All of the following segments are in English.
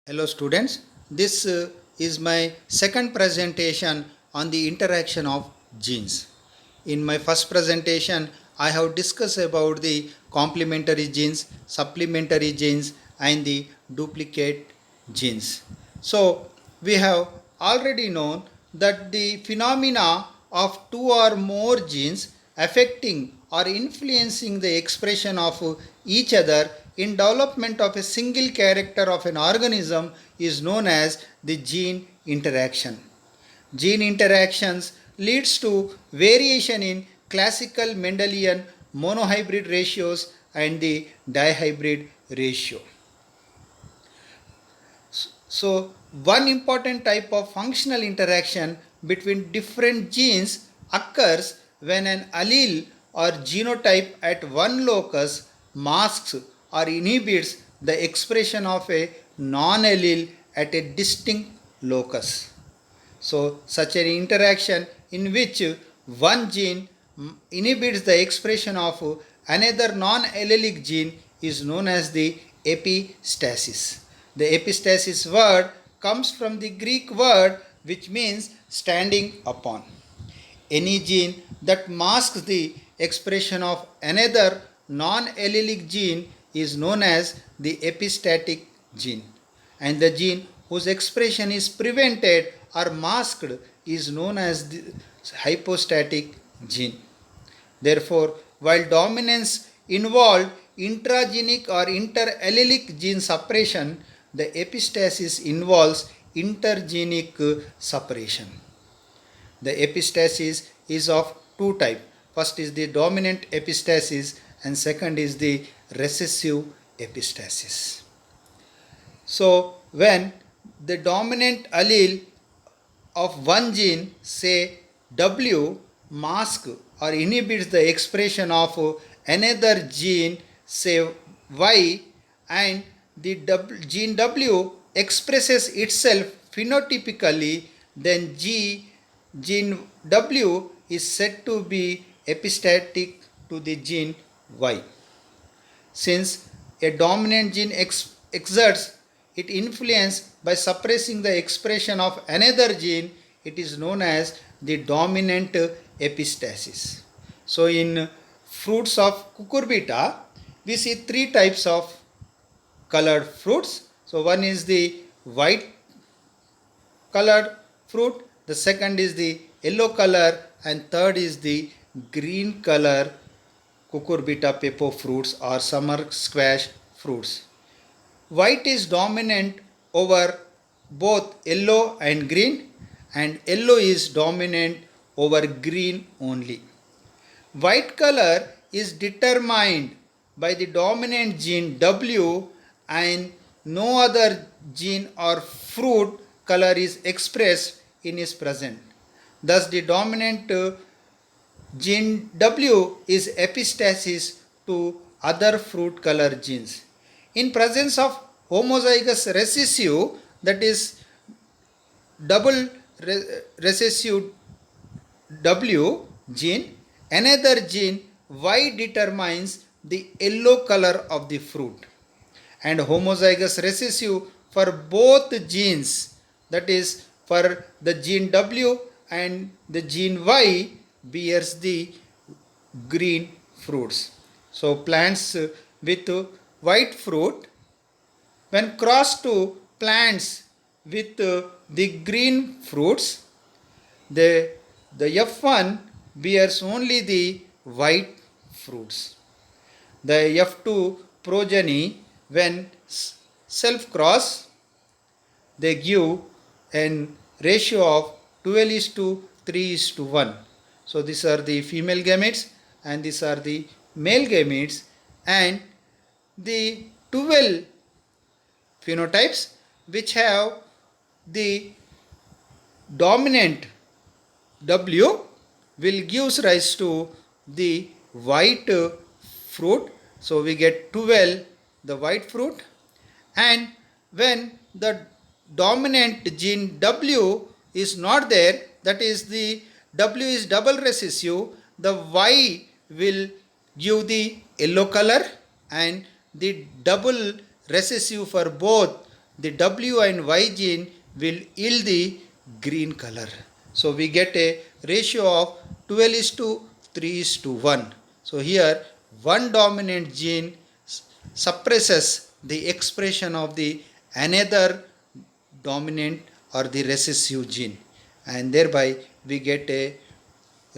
Hello students, this is my second presentation on the interaction of genes. In my first presentation, I have discussed about the complementary genes, supplementary genes and the duplicate genes. So we have already known that the phenomena of two or more genes affecting or influencing the expression of each other in development of a single character of an organism is known as the gene interaction. Gene interactions leads to variation in classical Mendelian monohybrid ratios and the dihybrid ratio. So, one important type of functional interaction between different genes occurs when an allele or genotype at one locus masks or inhibits the expression of a non-allele at a distinct locus. So, such an interaction in which one gene inhibits the expression of another non-allelic gene is known as the epistasis. The epistasis word comes from the Greek word which means standing upon. Any gene that masks the expression of another non-allelic gene is known as the epistatic gene, and the gene whose expression is prevented or masked is known as the hypostatic gene. Therefore, while dominance involved intragenic or interallelic gene suppression, the epistasis involves intergenic suppression. The epistasis is of two types. First is the dominant epistasis and second is the recessive epistasis. So, when the dominant allele of one gene, say W, masks or inhibits the expression of another gene, say Y, and the gene W expresses itself phenotypically, then gene W is said to be epistatic to the gene Y. Since a dominant gene exerts its influence by suppressing the expression of another gene, it is known as the dominant epistasis. So, in fruits of cucurbita, we see three types of colored fruits. So, one is the white colored fruit, the second is the yellow color, and third is the green color cucurbita pepo fruits or summer squash fruits. White is dominant over both yellow and green, and yellow is dominant over green only. White color is determined by the dominant gene W, and no other gene or fruit color is expressed in its present. Thus, the dominant gene W is epistasis to other fruit color genes. In presence of homozygous recessive, that is double recessive W gene, another gene Y determines the yellow color of the fruit, and homozygous recessive for both genes, that is for the gene W and the gene Y, bears the green fruits. So plants with white fruit, when crossed to plants with the green fruits, the F1 bears only the white fruits. The F2 progeny, when self-cross, they give an ratio of 12:3:1. So these are the female gametes and these are the male gametes, and the 12 phenotypes which have the dominant W will give rise to the white fruit. So we get 12 the white fruit, and when the dominant gene W is not there, that is the W is double recessive, the Y will give the yellow color, and the double recessive for both the W and Y gene will yield the green color. So we get a ratio of 12 is to 3 is to 1. So here one dominant gene suppresses the expression of the another dominant or the recessive gene, and thereby we get a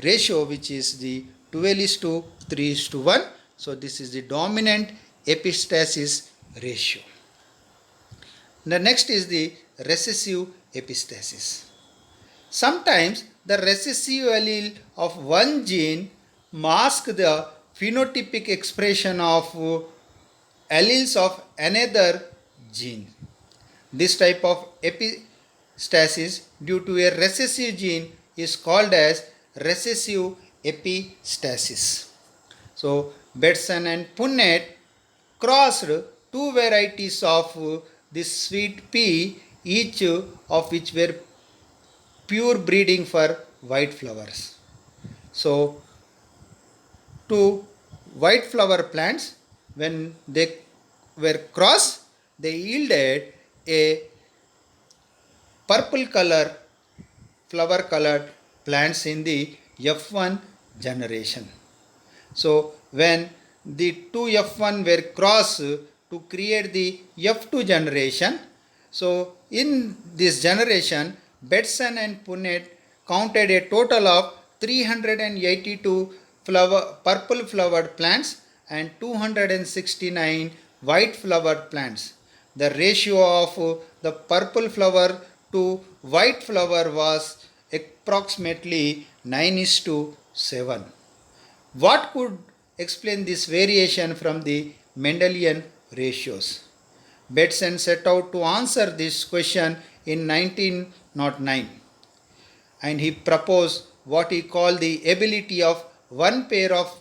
ratio which is the 12 is to 3 is to 1. So this is the dominant epistasis ratio. The next is the recessive epistasis. Sometimes the recessive allele of one gene masks the phenotypic expression of alleles of another gene. This type of epistasis due to a recessive gene is called as recessive epistasis. So Bedson and Punnett crossed two varieties of this sweet pea, each of which were pure breeding for white flowers. So two white flower plants, when they were crossed, they yielded a purple color flower colored plants in the F1 generation. So when the two F1 were crossed to create the F2 generation, so in this generation Bedson and Punnett counted a total of 382 purple flowered plants and 269 white flowered plants. The ratio of the purple flower to white flower was approximately 9 is to 7. What could explain this variation from the Mendelian ratios? Bedson set out to answer this question in 1909, and he proposed what he called the ability of one pair of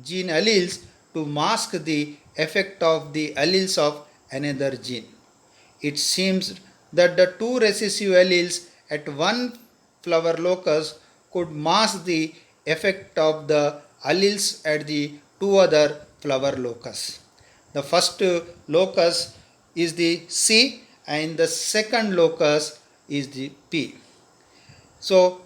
gene alleles to mask the effect of the alleles of another gene. It seems that the two recessive alleles at one flower locus could mask the effect of the alleles at the two other flower locus. The first locus is the C and the second locus is the P. So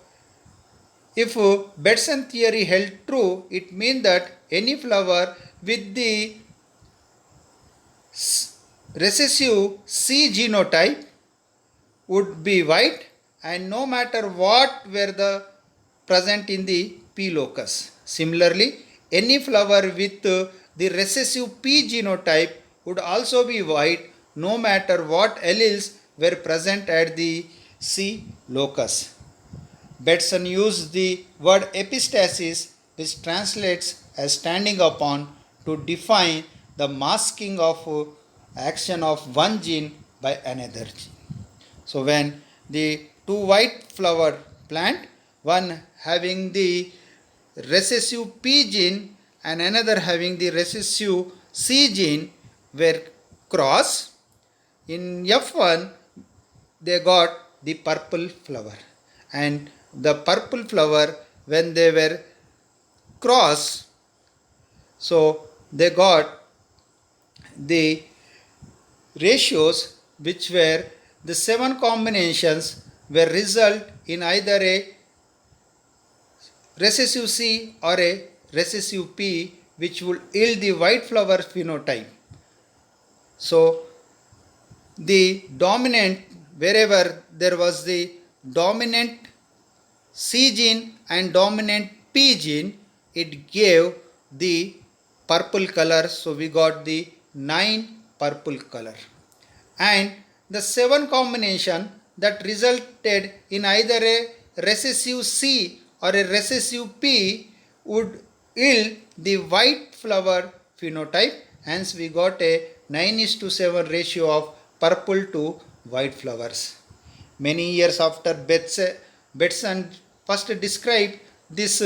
if Bedson theory held true, it means that any flower with the recessive C genotype would be white, and no matter what were the present in the P locus. Similarly, any flower with the recessive P genotype would also be white no matter what alleles were present at the C locus. Bedson used the word epistasis, which translates as standing upon, to define the masking of action of one gene by another gene. So when the two white flowered plant, one having the recessive P gene and another having the recessive C gene, were crossed, in F1 they got the purple flower, and the purple flower, when they were crossed, so they got the ratios which were the 7 combinations were result in either a recessive C or a recessive P, which would yield the white flower phenotype. So the dominant, wherever there was the dominant C gene and dominant P gene, it gave the purple color. So we got the 9 purple color. And the 7 combination that resulted in either a recessive C or a recessive P would yield the white flower phenotype. Hence we got a 9:7 ratio of purple to white flowers. Many years after Bedson first described this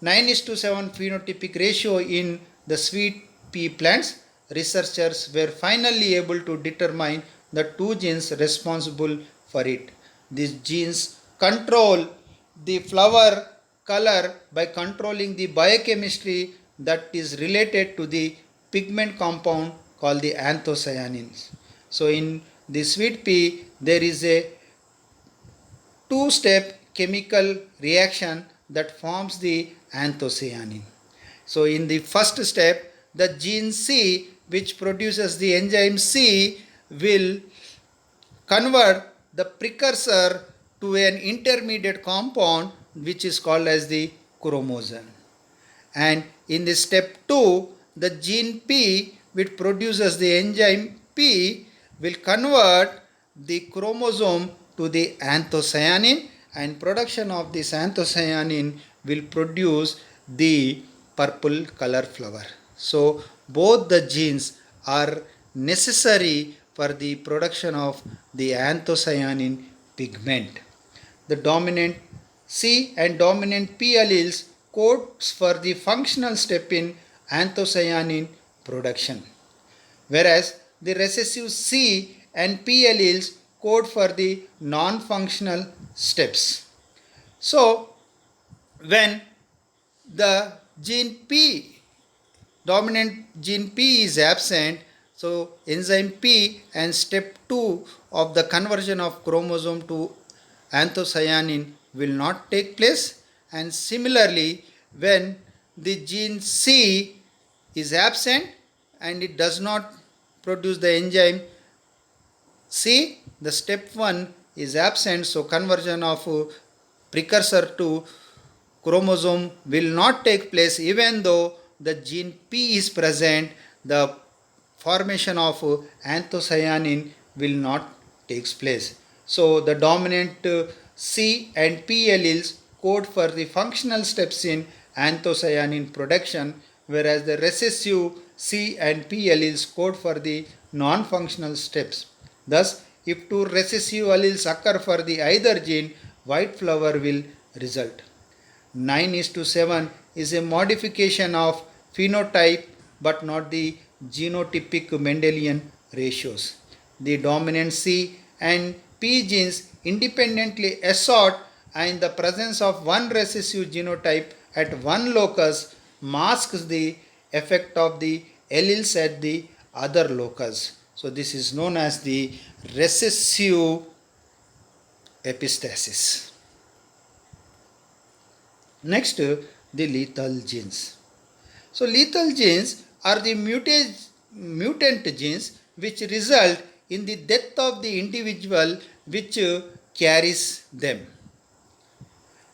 9:7 phenotypic ratio in the sweet pea plants, researchers were finally able to determine the two genes responsible for it. These genes control the flower color by controlling the biochemistry that is related to the pigment compound called the anthocyanins. So in the sweet pea, there is a two-step chemical reaction that forms the anthocyanin. So in the first step, the gene C, which produces the enzyme C, will convert the precursor to an intermediate compound which is called as the chromosome. And in the step 2, the gene P, which produces the enzyme P, will convert the chromosome to the anthocyanin, and production of this anthocyanin will produce the purple color flower. So both the genes are necessary for the production of the anthocyanin pigment. The dominant C and dominant P alleles codes for the functional step in anthocyanin production, whereas the recessive C and P alleles code for the non-functional steps. So when the gene P, dominant gene P is absent, so enzyme P and step 2 of the conversion of chromosome to anthocyanin will not take place, and similarly when the gene C is absent and it does not produce the enzyme C, the step 1 is absent, so conversion of precursor to chromosome will not take place. Even though the gene P is present, the formation of anthocyanin will not take place. So the dominant C and P alleles code for the functional steps in anthocyanin production, whereas the recessive C and P alleles code for the non-functional steps. Thus, if two recessive alleles occur for the either gene, white flower will result. 9:7 is a modification of phenotype but not the genotypic Mendelian ratios. The dominant C and P genes independently assort, and in the presence of one recessive genotype at one locus masks the effect of the alleles at the other locus. So this is known as the recessive epistasis. Next, the lethal genes. So lethal genes are the mutant genes which result in the death of the individual which carries them.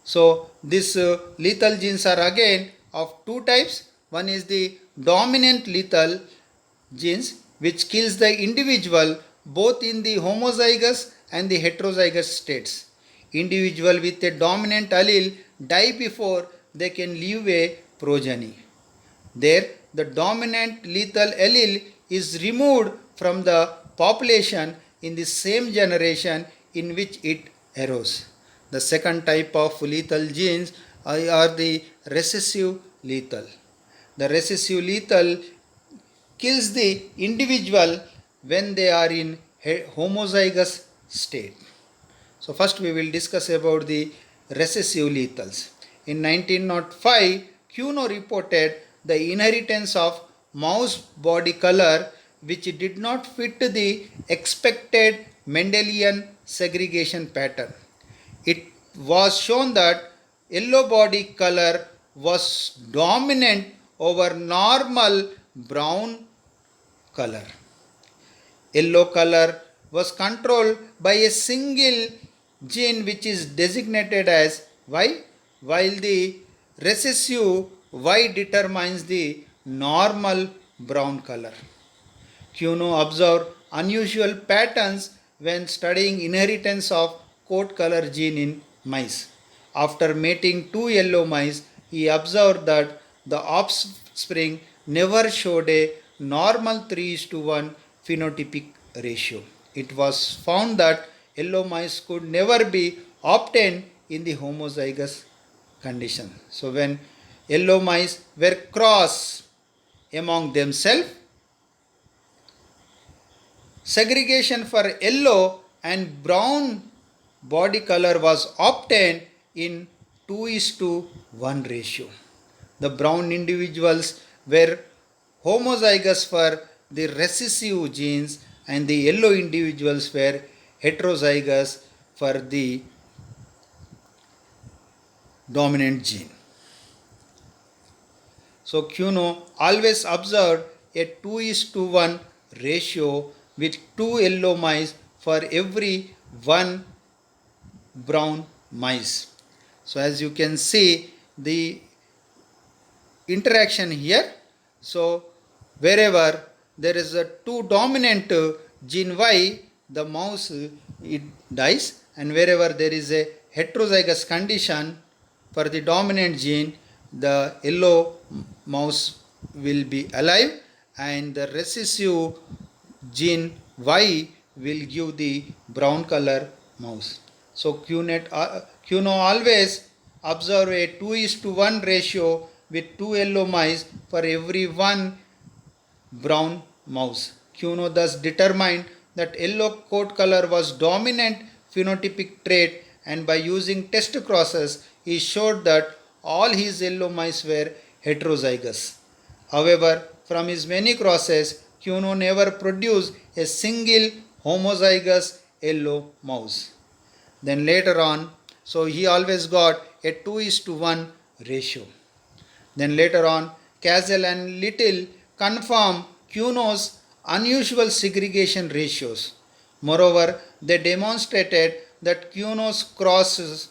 So these lethal genes are again of two types. One is the dominant lethal genes which kills the individual both in the homozygous and the heterozygous states. Individual with a dominant allele die before they can leave a progeny. There, the dominant lethal allele is removed from the population in the same generation in which it arose. The second type of lethal genes are the recessive lethal. The recessive lethal kills the individual when they are in homozygous state. So first we will discuss about the recessive lethals. In 1905, Kuno reported the inheritance of mouse body color which did not fit the expected Mendelian segregation pattern. It was shown that yellow body color was dominant over normal brown color. Yellow color was controlled by a single gene which is designated as Y, while the recessive Y determines the normal brown color. Kuno observed unusual patterns when studying inheritance of coat color gene in mice. After mating two yellow mice, he observed that the offspring never showed a normal 3:1 phenotypic ratio. It was found that yellow mice could never be obtained in the homozygous condition. So when yellow mice were crossed among themselves, segregation for yellow and brown body color was obtained in 2:1 ratio. The brown individuals were homozygous for the recessive genes, and the yellow individuals were heterozygous for the dominant gene. So Kuno always observed a 2:1 ratio with 2 yellow mice for every 1 brown mice. So as you can see the interaction here. So wherever there is a 2 dominant gene Y, the mouse it dies, and wherever there is a heterozygous condition for the dominant gene, the yellow mouse will be alive, and the recessive gene Y will give the brown color mouse. So Kuno always observe a 2:1 ratio with 2 yellow mice for every 1 brown mouse. Kuno thus determined that yellow coat color was dominant phenotypic trait, and by using test crosses he showed that all his yellow mice were heterozygous. However, from his many crosses, Kuno never produced a single homozygous yellow mouse. Then later on, so he always got a 2:1 ratio. Then later on, Castle and Little confirm Kuno's unusual segregation ratios. Moreover, they demonstrated that Kuno's crosses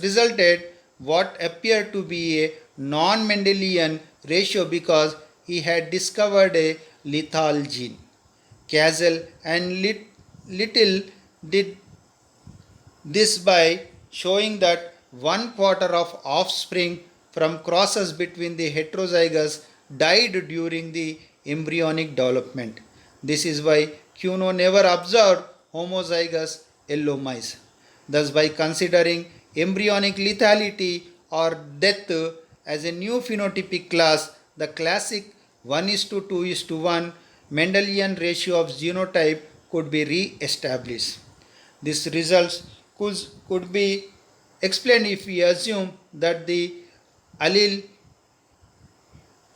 resulted what appeared to be a non-Mendelian ratio because he had discovered a lethal gene. Castle and Little did this by showing that 1/4 of offspring from crosses between the heterozygous died during the embryonic development. This is why Kuno never observed homozygous yellow mice. Thus, by considering embryonic lethality or death as a new phenotypic class, the classic 1:2:1 Mendelian ratio of genotype could be re-established. These results could be explained if we assume that the allele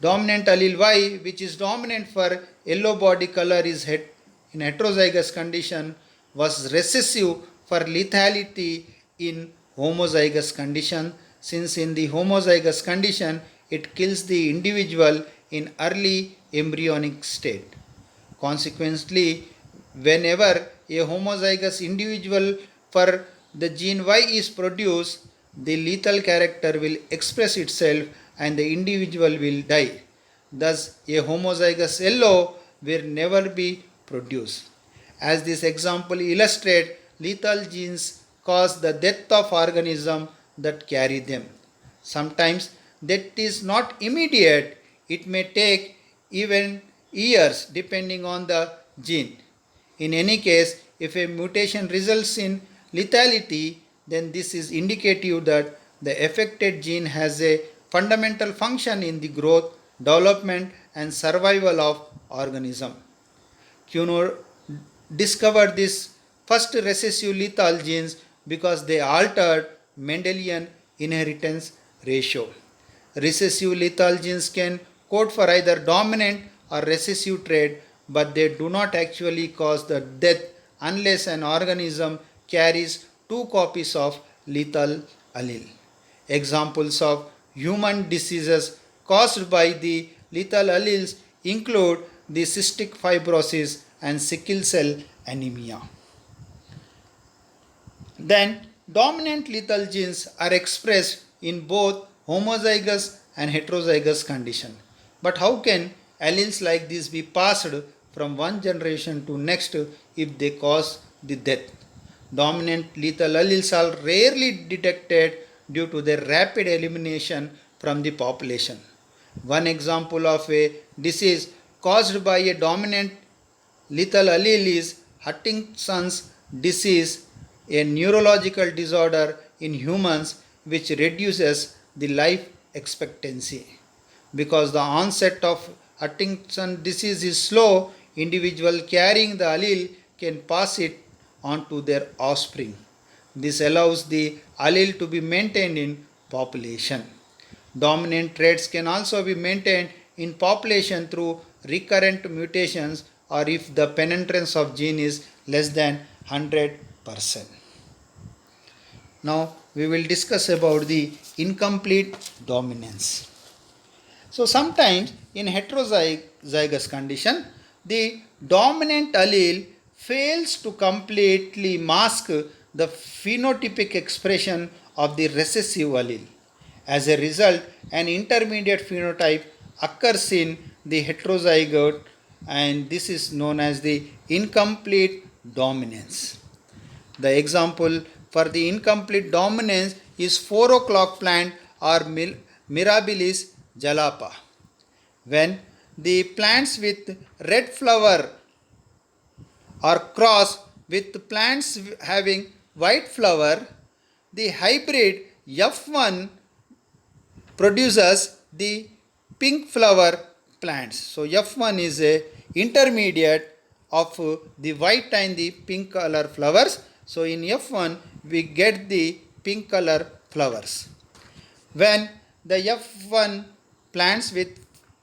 dominant allele Y, which is dominant for yellow body color, is in heterozygous condition, was recessive for lethality in homozygous condition, since in the homozygous condition it kills the individual in early embryonic state. Consequently, whenever a homozygous individual for the gene Y is produced, the lethal character will express itself and the individual will die. Thus, a homozygous yellow will never be produced. As this example illustrates, lethal genes cause the death of organisms that carry them. Sometimes death is not immediate, it may take even years depending on the gene. In any case, if a mutation results in lethality, then this is indicative that the affected gene has a fundamental function in the growth, development and survival of organism. Kuno discovered this first recessive lethal genes because they altered Mendelian inheritance ratio. Recessive lethal genes can code for either dominant or recessive trait, but they do not actually cause the death unless an organism carries 2 copies of lethal allele. Examples of human diseases caused by the lethal alleles include the cystic fibrosis and sickle cell anemia. Then, dominant lethal genes are expressed in both homozygous and heterozygous condition. But how can alleles like this be passed from one generation to next if they cause the death? Dominant lethal alleles are rarely detected due to their rapid elimination from the population. One example of a disease caused by a dominant lethal allele is Huntington's disease, a neurological disorder in humans which reduces the life expectancy. Because the onset of Huntington's disease is slow, individual carrying the allele can pass it on to their offspring. This allows the allele to be maintained in population. Dominant traits can also be maintained in population through recurrent mutations or if the penetrance of gene is less than 100%. Now we will discuss about the incomplete dominance. So sometimes in heterozygous condition, the dominant allele fails to completely mask the phenotypic expression of the recessive allele. As a result, an intermediate phenotype occurs in the heterozygote, and this is known as the incomplete dominance. The example for the incomplete dominance is 4 o'clock plant or Mirabilis jalapa. When the plants with red flower are crossed with plants having white flower, the hybrid F1 produces the pink flower plants. So F1 is a intermediate of the white and the pink color flowers. So in F1 we get the pink color flowers. When the F1 plants with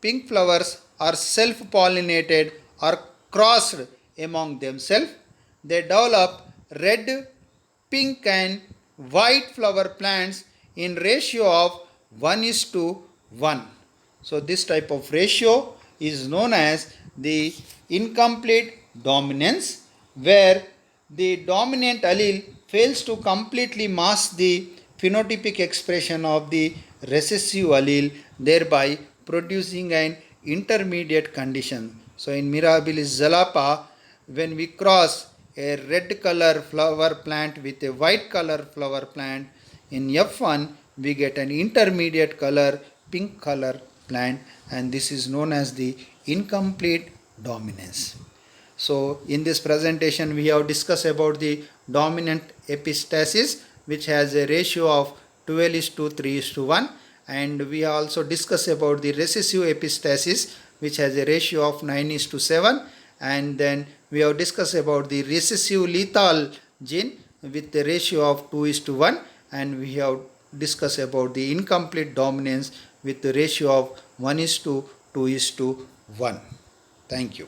pink flowers are self-pollinated or crossed among themselves, they develop red, pink and white flower plants in ratio of 1:1. So this type of ratio is known as the incomplete dominance, where the dominant allele fails to completely mask the phenotypic expression of the recessive allele, thereby producing an intermediate condition. So in Mirabilis jalapa, when we cross a red color flower plant with a white color flower plant, in F1 we get an intermediate color pink color plant, and this is known as the incomplete dominance. So in this presentation we have discussed about the dominant epistasis, which has a ratio of 12:3:1, and we also discussed about the recessive epistasis, which has a ratio of 9:7, and then we have discussed about the recessive lethal gene with the ratio of 2:1, and we have discussed about the incomplete dominance with the ratio of 1:2:1. Thank you.